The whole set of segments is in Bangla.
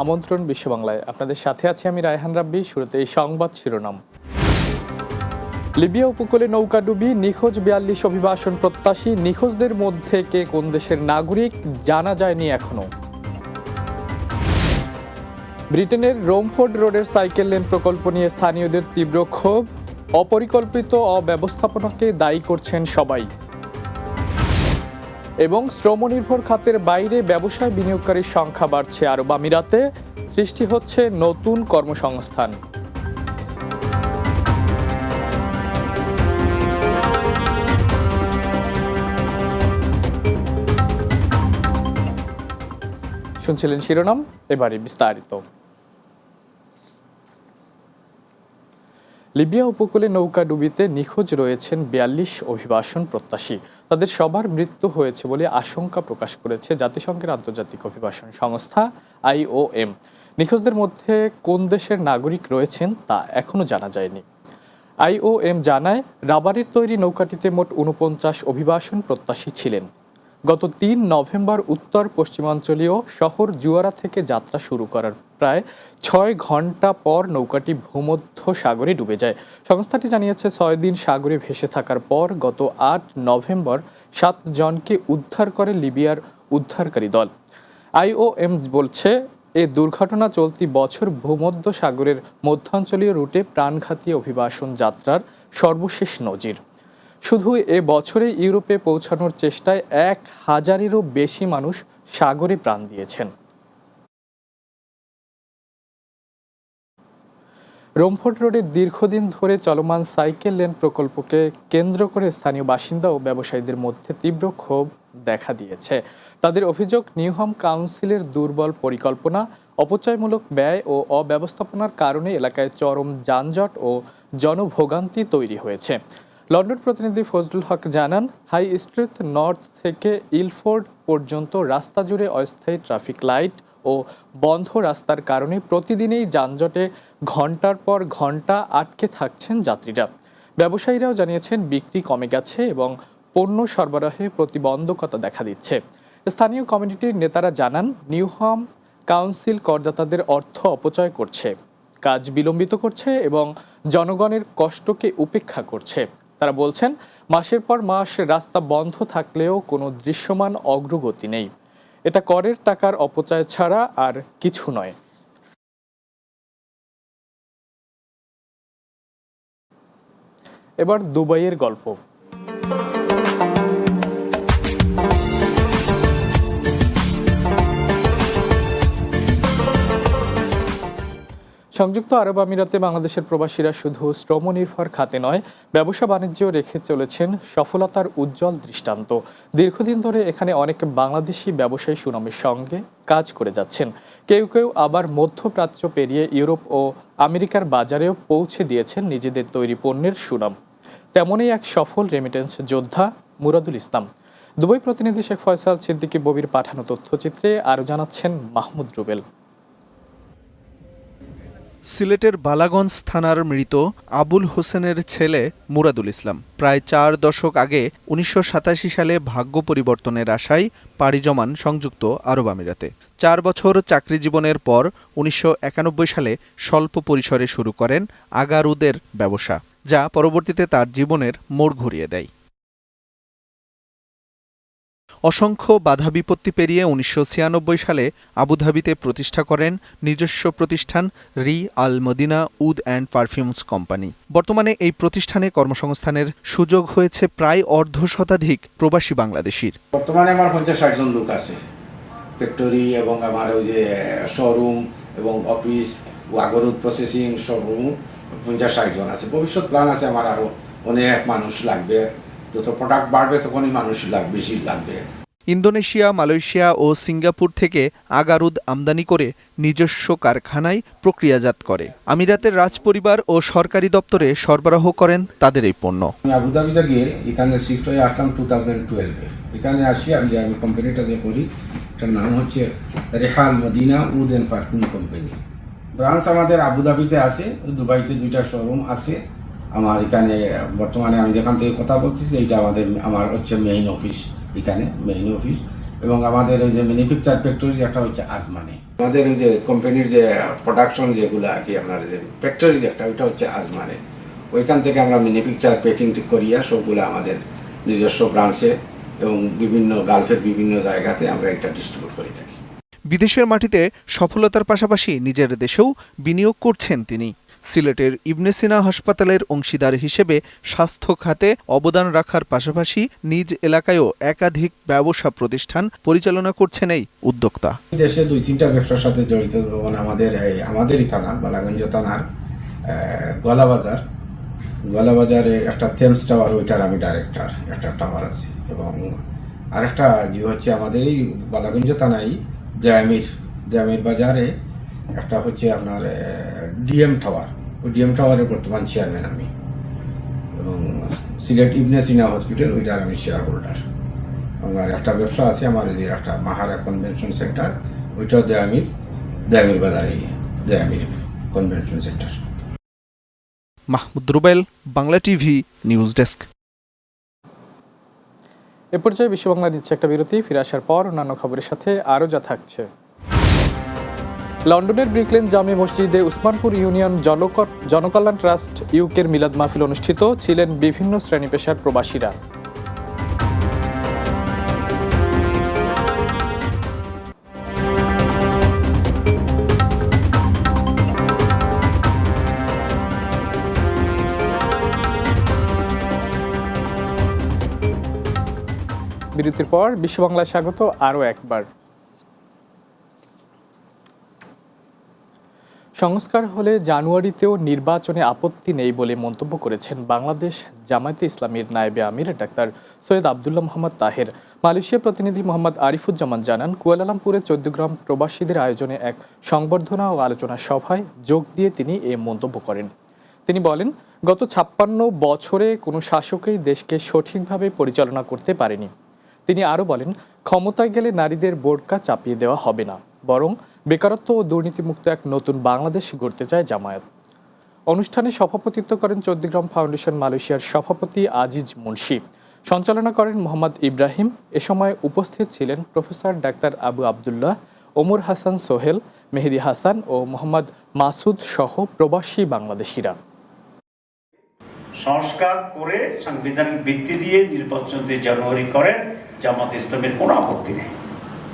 আমন্ত্রণ বিশ্ব বাংলায়। আপনাদের সাথে আছি আমি রায়হান রাব্বি। শুরুতে এই সংবাদ শিরোনাম। লিবিয়া উপকূলে নৌকাডুবি, নিখোঁজ ৪২ অভিবাসন প্রত্যাশী। নিখোঁজদের মধ্যে কে কোন দেশের নাগরিক জানা যায়নি এখনো। ব্রিটেনের রোমফোর্ড রোডের সাইকেল লেন প্রকল্প নিয়ে স্থানীয়দের তীব্র ক্ষোভ। অপরিকল্পিত অব্যবস্থাপনাকে দায়ী করছেন সবাই। এবং শ্রমনির্ভর খাতের বাইরে ব্যবসায় বিনিয়োগকারীর সংখ্যা বাড়ছে আরব আমিরাতে, সৃষ্টি হচ্ছে নতুন কর্মসংস্থান। শুনছিলেন শিরোনাম, এবারে বিস্তারিত। লিবিয়া উপকূলে নৌকাডুবিতে নিখোঁজ রয়েছেন ৪২ অভিবাসন প্রত্যাশী। তাদের সবার মৃত্যু হয়েছে বলে আশঙ্কা প্রকাশ করেছে জাতিসংঘের আন্তর্জাতিক অভিবাসন সংস্থা IOM। নিখোঁজদের মধ্যে কোন দেশের নাগরিক রয়েছেন তা এখনো জানা যায়নি। IOM জানায়, রাবারের তৈরি নৌকাটিতে মোট ৪৯ অভিবাসন প্রত্যাশী ছিলেন। গত ৩ নভেম্বর উত্তর পশ্চিমাঞ্চলীয় শহর জুয়ারা থেকে যাত্রা শুরু করার প্রায় ৬ ঘন্টা পর নৌকাটি ভূমধ্য সাগরে ডুবে যায়। সংস্থাটি জানিয়েছে, ৬ দিন সাগরে ভেসে থাকার পর গত ৮ নভেম্বর ৭ জনকে উদ্ধার করে লিবিয়ার উদ্ধারকারী দল। IOM বলছে, এ দুর্ঘটনা চলতি বছর ভূমধ্য সাগরের মধ্যাঞ্চলীয় রুটে প্রাণঘাতী অভিবাসন যাত্রার সর্বশেষ নজির। শুধু এ বছরে ইউরোপে পৌঁছানোর চেষ্টায় ১,০০০-এরও বেশি মানুষ সাগরে প্রাণ দিয়েছেন। রোমফোর্ড রোডে দীর্ঘদিন ধরে চলমান সাইকেল লেন প্রকল্পকে কেন্দ্র করে স্থানীয় বাসিন্দা ও ব্যবসায়ীদের মধ্যে তীব্র ক্ষোভ দেখা দিয়েছে। তাদের অভিযোগ, নিউহাম কাউন্সিলের দুর্বল পরিকল্পনা, অপচয়মূলক ব্যয় ও অব্যবস্থাপনার কারণে এলাকায় চরম যানজট ও জনভোগান্তি তৈরি হয়েছে। লন্ডন প্রতিনিধি ফজলুল হক জানান, হাই স্ট্রিট নর্থ থেকে ইলফোর্ড পর্যন্ত রাস্তা জুড়ে অস্থায়ী ট্রাফিক লাইট ও বন্ধ রাস্তার কারণে প্রতিদিনই যানজটে ঘন্টার পর ঘন্টা আটকে থাকছেন যাত্রীরা। ব্যবসায়ীরাও জানিয়েছেন, বিক্রি কমে গেছে এবং পণ্য সরবরাহে প্রতিবন্ধকতা দেখা দিচ্ছে। স্থানীয় কমিউনিটির নেতারা জানান, নিউহাম কাউন্সিল করদাতাদের অর্থ অপচয় করছে, কাজ বিলম্বিত করছে এবং জনগণের কষ্টকে উপেক্ষা করছে। তারা বলছেন, মাসের পর মাস রাস্তা বন্ধ থাকলেও কোনো দৃশ্যমান অগ্রগতি নেই। এটা করের টাকার অপচয় ছাড়া আর কিছু নয়। এবার দুবাইয়ের গল্প। সংযুক্ত আরব আমিরাতে বাংলাদেশের প্রবাসীরা শুধু শ্রমনির্ভর খাতে নয়, ব্যবসা বাণিজ্য রেখে চলেছেন সফলতার উজ্জ্বল দৃষ্টান্ত। দীর্ঘদিন ধরে এখানে অনেক বাংলাদেশি ব্যবসায়ী সুনামের সঙ্গে কাজ করে যাচ্ছেন। কেউ কেউ আবার মধ্যপ্রাচ্য পেরিয়ে ইউরোপ ও আমেরিকার বাজারেও পৌঁছে দিয়েছেন নিজেদের তৈরি পণ্যের সুনাম। তেমনই এক সফল রেমিটেন্স যোদ্ধা মুরাদুল ইসলাম। দুবাই প্রতিনিধি শেখ ফয়সাল সিদ্দিকী ববির পাঠানো তথ্যচিত্রে আরও জানাচ্ছেন মাহমুদ রুবেল। সিলেটের বালাগঞ্জ থানার মৃত আবুল হোসেনের ছেলে মুরাদুল ইসলাম প্রায় ৪ দশক আগে ১৯৮৭ সালে ভাগ্য পরিবর্তনের আশায় পাড়ি জমান সংযুক্ত আরব আমিরাতে। ৪ বছর চাকরি জীবনের পর ১৯৯১ সালে স্বল্প পরিসরে শুরু করেন আগারুদের ব্যবসা, যা পরবর্তীতে তার জীবনের মোড় ঘুরিয়ে দেয়। অসংখ্য বাধা বিপত্তি পেরিয়ে ১৯৯৬ সালে আবুধাবিতে প্রতিষ্ঠা করেন নিজস্ব প্রতিষ্ঠান Rehal Madina oud and perfumes company. বর্তমানে এই প্রতিষ্ঠানে কর্মসংস্থানের সুযোগ হয়েছে প্রায় অর্ধশতাধিক প্রবাসী বাংলাদেশির। বর্তমানে আমার ৫০-৬০ জন লোক আছে, ফ্যাক্টরি এবং আমার ওই যে শোরুম এবং অফিস ও আগরুদ প্রসেসিং শোরুম ৫০-৬০ জন আছে। ভবিষ্যৎ প্ল্যান আছে আমার আরো অনেক মানুষ লাগবে, যত প্রোডাক্ট বাড়বে তখনই মানুষ বেশি লাগবে। ইন্দোনেশিয়া, মালয়েশিয়া ও সিঙ্গাপুর থেকে আগারুদ আমদানি করে নিজস্ব কারখানায় প্রক্রিয়াজাত করে। আমিরাতের রাজপরিবার ও সরকারি দপ্তরে সরবরাহ করেন তাদের এই পণ্য। আমি আবুধাবিতে গিয়ে এখানে শিফট হয়ে আসলাম 2012-এ। এখানে আসি আমি কোম্পানিটা যে করি, এটার নাম হচ্ছে Rehal Madina oud and perfume company. Branch আমাদের আবুধাবিতে আছে, দুবাইতে 2টা শোরুম আছে। আমার এখানে বর্তমানে আমি যেখান থেকে কথা বলতেছি, এইটা আমার হচ্ছে মেইন অফিস। এখানে মেইন অফিস এবং আমাদের ওই যে ম্যানুফ্যাকচার ফ্যাক্টরি একটা হচ্ছে আজমানে। আমাদের ওই যে কোম্পানির যে প্রোডাকশন যেগুলো আর কি আপনার যে ফ্যাক্টরি একটা ওইটা হচ্ছে আজমানে। ওইখান থেকে আমরা ম্যানুফ্যাকচার প্যাকিং করিয়া সবগুলো আমাদের নিজস্ব ব্রাঞ্চে এবং বিভিন্ন গালফের বিভিন্ন জায়গাতে আমরা এটা ডিস্ট্রিবিউট করে থাকি। বিদেশের মাটিতে সফলতার পাশাপাশি নিজের দেশেও বিনিয়োগ করছেন তিনি। সিলেটের ইবনে সিনা হাসপাতালের অংশীদার হিসেবে স্বাস্থ্য খাতে অবদান রাখার পাশাপাশি নিজ এলাকায়ও একাধিক ব্যবসা প্রতিষ্ঠান পরিচালনা করছেন এই উদ্যোক্তা। দেশে 2-3টা ব্যবসার সাথে জড়িত, যেমন আমাদেরই থানা বালাগঞ্জ থানার গলাবাজারে একটা থেমস টাওয়ার, ওইটার আমি ডাইরেক্টর, একটা টাওয়ার আছে, এবং আরেকটা যে হচ্ছে আমাদের এই বালাগঞ্জ থানায় জামির বাজারে একটা হচ্ছে আপনার ডিএম টাওয়ার, ওই ডিএম টাওয়ারের বর্তমান চেয়ারম্যান আমি, এবং সিলেট ইবনে সিনা হসপিটাল ওইটার আমি শেয়ার হোল্ডার। আমার একটা ব্যবসা আছে আমার যে একটা মাহারা কনভেনশন সেন্টার, ওইটাও জামির বাজারে Jamir convention centre. Mahmud Rubel, Bangla TV news desk. এ পর্যায়ে বিশ্ব বাংলা নিচ্ছে একটা বিরতি। ফিরে আসার পর অন্যান্য খবরের সাথে আরও যা থাকছে। লন্ডনের ব্রিকলেন জামে মসজিদে উসমানপুর ইউনিয়ন জনকল্যাণ ট্রাস্ট ইউকের মিলাদ মাহফিল অনুষ্ঠিত। ছিলেন বিভিন্ন শ্রেণী পেশার প্রবাসীরা। বিরতির পর বিশ্ব বাংলায় স্বাগত আরও একবার। সংস্কার হলে জানুয়ারিতেও নির্বাচনে আপত্তি নেই বলে মন্তব্য করেছেন বাংলাদেশ জামায়াতে ইসলামীর নায়েবে আমির ডাক্তার সৈয়দ আবদুল্লাহ মোহাম্মদ তাহের। মালয়েশিয়া প্রতিনিধি মোহাম্মদ আরিফুজ্জামান জানান, কুয়ালালামপুরে 14 গ্রাম প্রবাসীদের আয়োজনে এক সংবর্ধনা ও আলোচনা সভায় যোগ দিয়ে তিনি এ মন্তব্য করেন। তিনি বলেন, গত 56 বছরে কোনো শাসকই দেশকে সঠিকভাবে পরিচালনা করতে পারেনি। তিনি আরও বলেন, ক্ষমতায় গেলে নারীদের বোরকা চাপিয়ে দেওয়া হবে না, বরং বেকারত্ব ও দুর্নীতিমুক্ত এক নতুন বাংলাদেশ গড়তে চায় জামায়াত। অনুষ্ঠানে সভাপতিত্ব করেন 14 গ্রাম ফাউন্ডেশন মালয়েশিয়ার সভাপতি আজিজ মুন্সি। সঞ্চালনা করেন মোহাম্মদ ইব্রাহিম। এ সময় উপস্থিত ছিলেন প্রফেসর ডাক্তার আবু আবদুল্লাহ, ওমর হাসান সোহেল, মেহেদি হাসান ও মোহাম্মদ মাসুদ সহ প্রবাসী বাংলাদেশিরা। সংস্কার করে সাংবিধানিক ভিত্তি দিয়ে নির্বাচন জানুয়ারি করেন, জামাত ইসলামের কোনো আপত্তি নেই,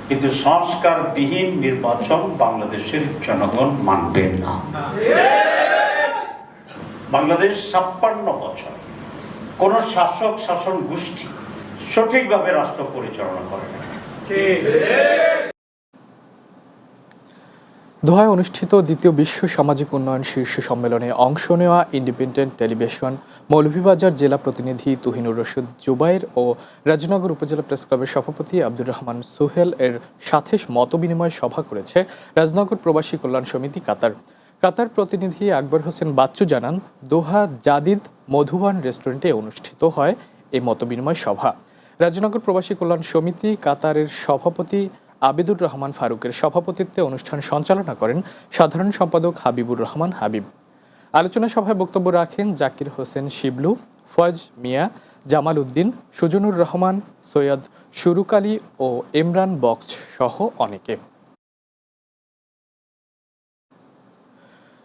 কিন্তু সংস্কারবিহীন নির্বাচন বাংলাদেশের জনগণ মানবে না। বাংলাদেশ 56 বছর কোন শাসন গোষ্ঠী সঠিকভাবে রাষ্ট্র পরিচালনা করে না। দোহায় অনুষ্ঠিত দ্বিতীয় বিশ্ব সামাজিক উন্নয়ন শীর্ষ সম্মেলনে অংশ নেওয়া ইন্ডিপেন্ডেন্ট টেলিভিশন মৌলভীবাজার জেলা প্রতিনিধি তুহিনুর রশিদ জুবাইর ও রাজনগর উপজেলা প্রেস ক্লাবের সভাপতি আব্দুর রহমান সোহেল এর সাথে মতবিনিময় সভা করেছে রাজনগর প্রবাসী কল্যাণ সমিতি কাতার প্রতিনিধি আকবর হোসেন বাচ্চু জানান, দোহা জাদিদ মধুবান রেস্টুরেন্টে অনুষ্ঠিত হয় এই মতবিনিময় সভা। রাজনগর প্রবাসী কল্যাণ সমিতি কাতারের সভাপতি আবিদুর রহমান ফারুকের সভাপতিত্বে অনুষ্ঠান সঞ্চালনা করেন সাধারণ সম্পাদক হাবিবুর রহমান হাবিব। আলোচনা সভায় বক্তব্য রাখেন জাকির হোসেন শিবলু, ফয়েজ মিয়া, জামাল উদ্দিন, সুজনুর রহমান, সৈয়দ শুরুক আলী ও ইমরান বক্স সহ অনেকে।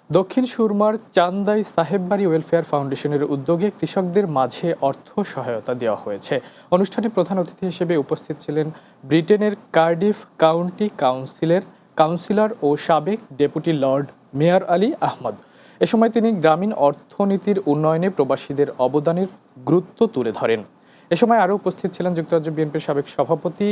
দক্ষিণ সুরমার চান্দাই সাহেববাড়ি ওয়েলফেয়ার ফাউন্ডেশনের উদ্যোগে কৃষকদের মাঝে অর্থ সহায়তা দেওয়া হয়েছে। অনুষ্ঠানে প্রধান অতিথি হিসেবে উপস্থিত ছিলেন ব্রিটেনের কার্ডিফ কাউন্টি কাউন্সিলর ও সাবেক deputy lord mayor Ali Ahmad. এ সময় তিনি গ্রামীণ অর্থনীতির উন্নয়নে প্রবাসীদের অবদানের গুরুত্ব তুলে ধরেন। এ সময় আরও উপস্থিত ছিলেন যুক্তরাজ্য বিএনপির সাবেক সভাপতি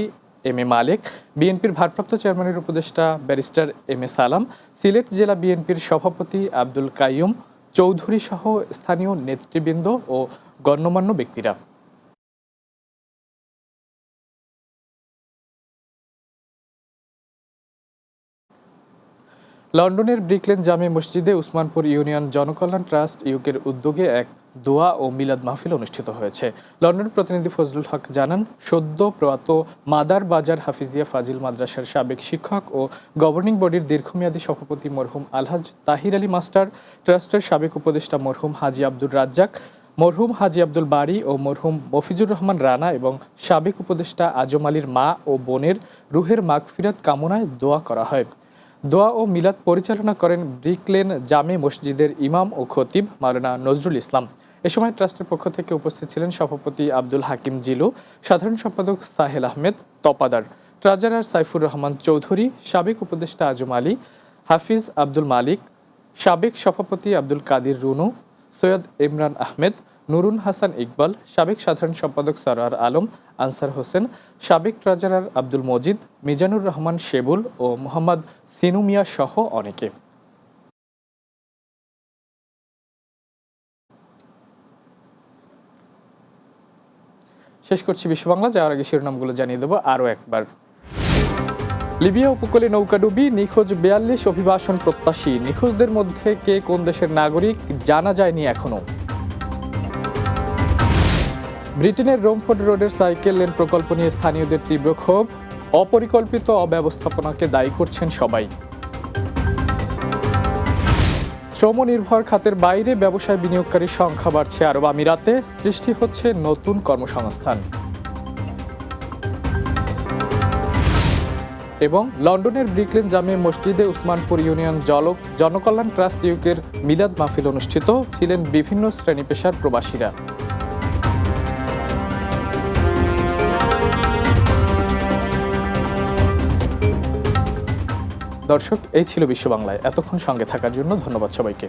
এম এ মালেক, বিএনপির ভারপ্রাপ্ত চেয়ারম্যানের উপদেষ্টা ব্যারিস্টার এম এ সালাম, সিলেট জেলা বিএনপির সভাপতি আব্দুল কাইয়ুম চৌধুরী সহ স্থানীয় নেতৃবৃন্দ ও গণ্যমান্য ব্যক্তিরা। লন্ডনের ব্রিকলেন জামে মসজিদে উসমানপুর ইউনিয়ন জনকল্যাণ ট্রাস্ট ইউকের উদ্যোগে এক দোয়া ও মিলাদ মাহফিল অনুষ্ঠিত হয়েছে। লন্ডন প্রতিনিধি ফজলুল হক জানান, সদ্য প্রয়াত মাদার বাজার হাফিজিয়া ফাজিল মাদ্রাসার সাবেক শিক্ষক ও গভর্নিং বডির দীর্ঘমেয়াদী সভাপতি মরহুম আলহাজ তাহির আলী মাস্টার, ট্রাস্টের সাবেক উপদেষ্টা মরহুম হাজি আব্দুর রাজ্জাক, মরহুম হাজী আব্দুল বারী ও মরহুম মফিজুর রহমান রানা এবং সাবেক উপদেষ্টা আজম আলীর মা ও বোনের রুহের মাগফিরাত কামনায় দোয়া করা হয়। দোয়া ও মিলাদ পরিচালনা করেন ব্রিকলেন জামে মসজিদের ইমাম ও খতিব মাওলানা নজরুল ইসলাম। এ সময় ট্রাস্টের পক্ষ থেকে উপস্থিত ছিলেন সভাপতি আব্দুল হাকিম জিলু, সাধারণ সম্পাদক সাহেল আহমেদ তপাদার, ট্রেজারার সাইফুর রহমান চৌধুরী, সাবেক উপদেষ্টা আজম আলী, হাফিজ আব্দুল মালিক, সাবেক সভাপতি আব্দুল কাদির রুনু, সৈয়দ ইমরান আহমেদ, নুরুন হাসান ইকবাল, সাবেক সাধারণ সম্পাদক সরোয়ার আলম, আনসার হোসেন, সাবেক ট্রেজারার আব্দুল মজিদ, মিজানুর রহমান শেবুল ও মোহাম্মদ সিনু মিয়া সহ অনেকে। শেষ করছি বিশ্ব বাংলা, যাওয়ার আগে শিরোনামগুলো জানিয়ে দেবো আরও একবার। লিবিয়া উপকূলে নৌকাডুবি, নিখোঁজ ৪২ অভিবাসন প্রত্যাশী। নিখোঁজদের মধ্যে কে কোন দেশের নাগরিক জানা যায়নি এখনো। ব্রিটেনের রোমফোর্ড রোডের সাইকেল লেন প্রকল্প নিয়ে স্থানীয়দের তীব্র ক্ষোভ, অপরিকল্পিত অব্যবস্থাপনাকে দায়ী করছেন সবাই। শ্রম নির্ভর খাতের বাইরে ব্যবসায় বিনিয়োগকারীর সংখ্যা বাড়ছে আরব আমিরাতে, সৃষ্টি হচ্ছে নতুন কর্মসংস্থান। এবং লন্ডনের ব্রিকলেন জামে মসজিদে উসমানপুর ইউনিয়ন জনকল্যাণ ট্রাস্ট ইউকের মিলাদ মাহফিল অনুষ্ঠিত, ছিলেন বিভিন্ন শ্রেণী পেশার প্রবাসীরা। দর্শক, এই ছিল বিশ্ব বাংলায়। এতক্ষণ সঙ্গে থাকার জন্য ধন্যবাদ সবাইকে।